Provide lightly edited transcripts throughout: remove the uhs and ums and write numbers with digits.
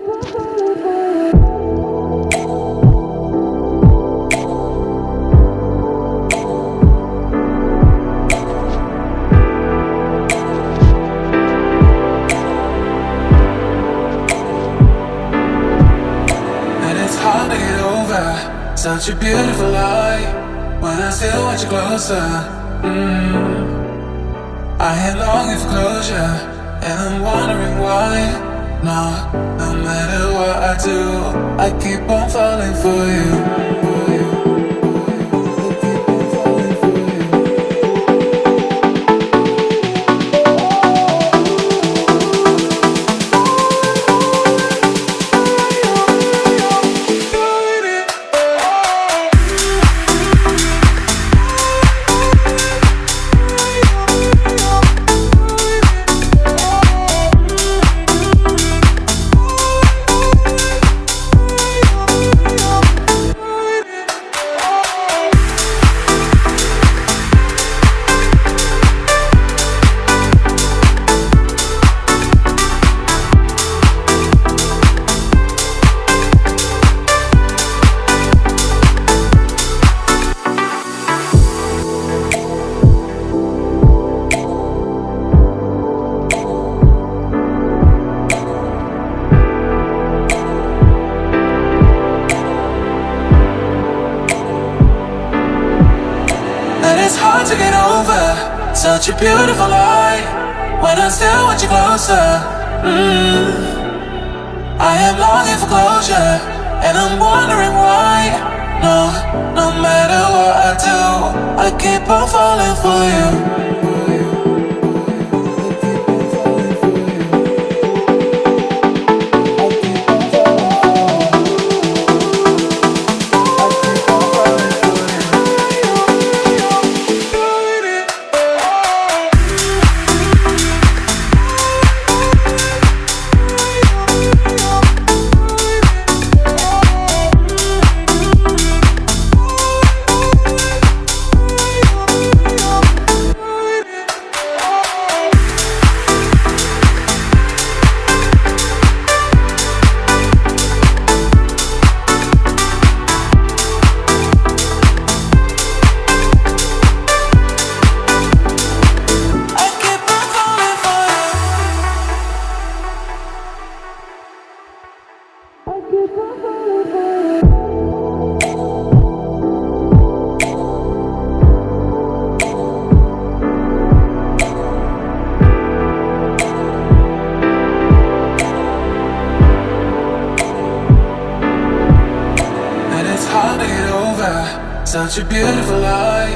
Such a beautiful lie. When I still want you closer, I am longing for closure, and I'm wondering why. No matter what I do, I keep on falling for you. To get over such a beautiful lie. When I still want you closer, I am longing for closure, and I'm wondering why. No matter what I do, I keep on falling for you. Such a beautiful lie.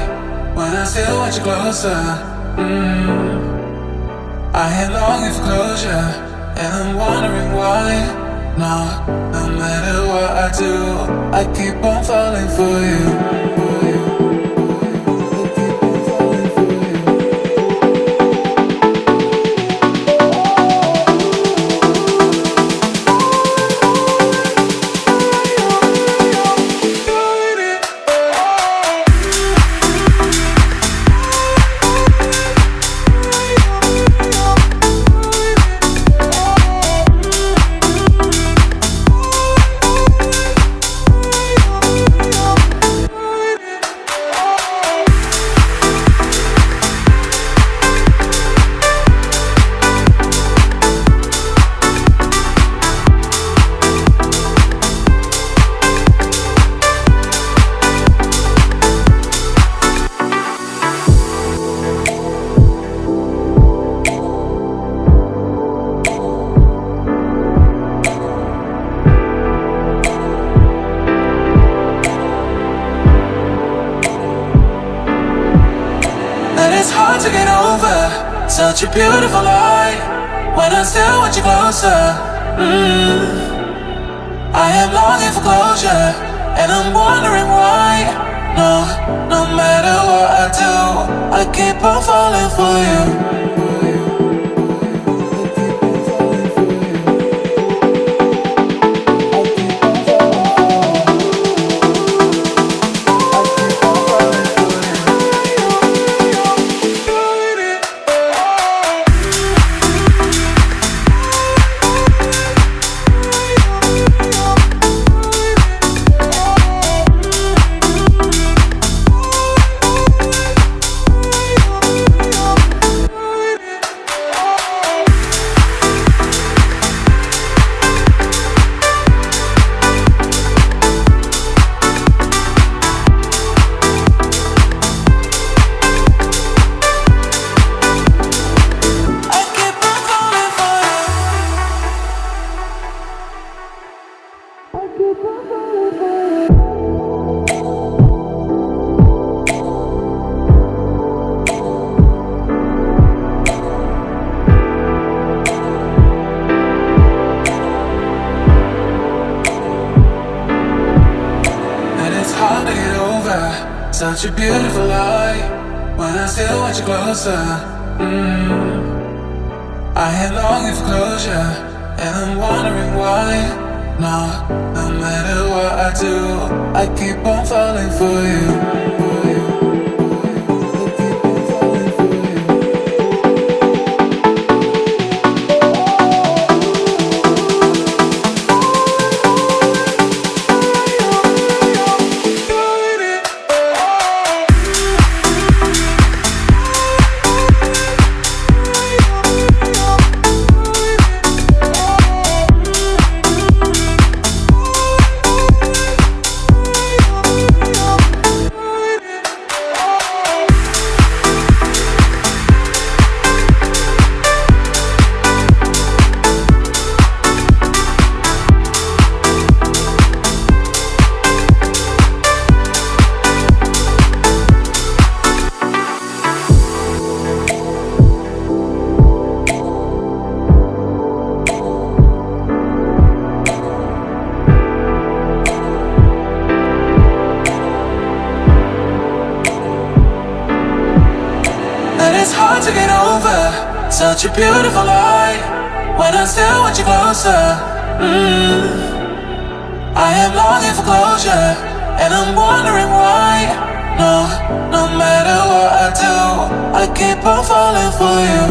When I still want you closer, I am longing for closure, and I'm wondering why. No matter what I do, I keep on falling for you. To get over such a beautiful lie. When I still want you closer, I am longing for closure, and I'm wondering why. No matter what I do, I keep on falling for you. such a beautiful lie. When I still want you closer, I am longing for closure, and I'm wondering why. No matter what I do, I keep on falling for you. It's hard to get over such a beautiful lie. When I still want you closer, I am longing for closure, and I'm wondering why. No matter what I do, I keep on falling for you.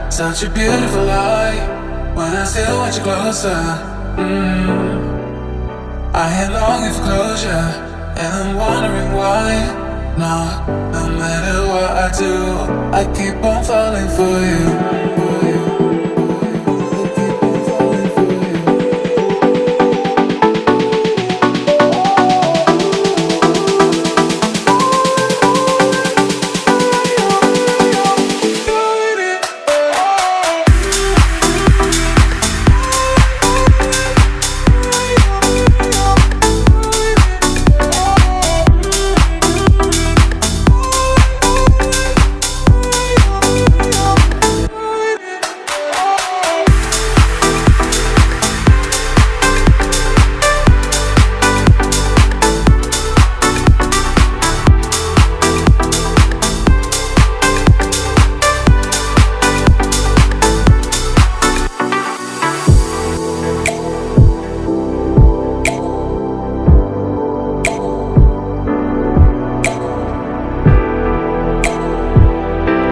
Such a beautiful lie. When I still want you closer, I am longing for closure, and I'm wondering why. No matter what I do, I keep on falling for you.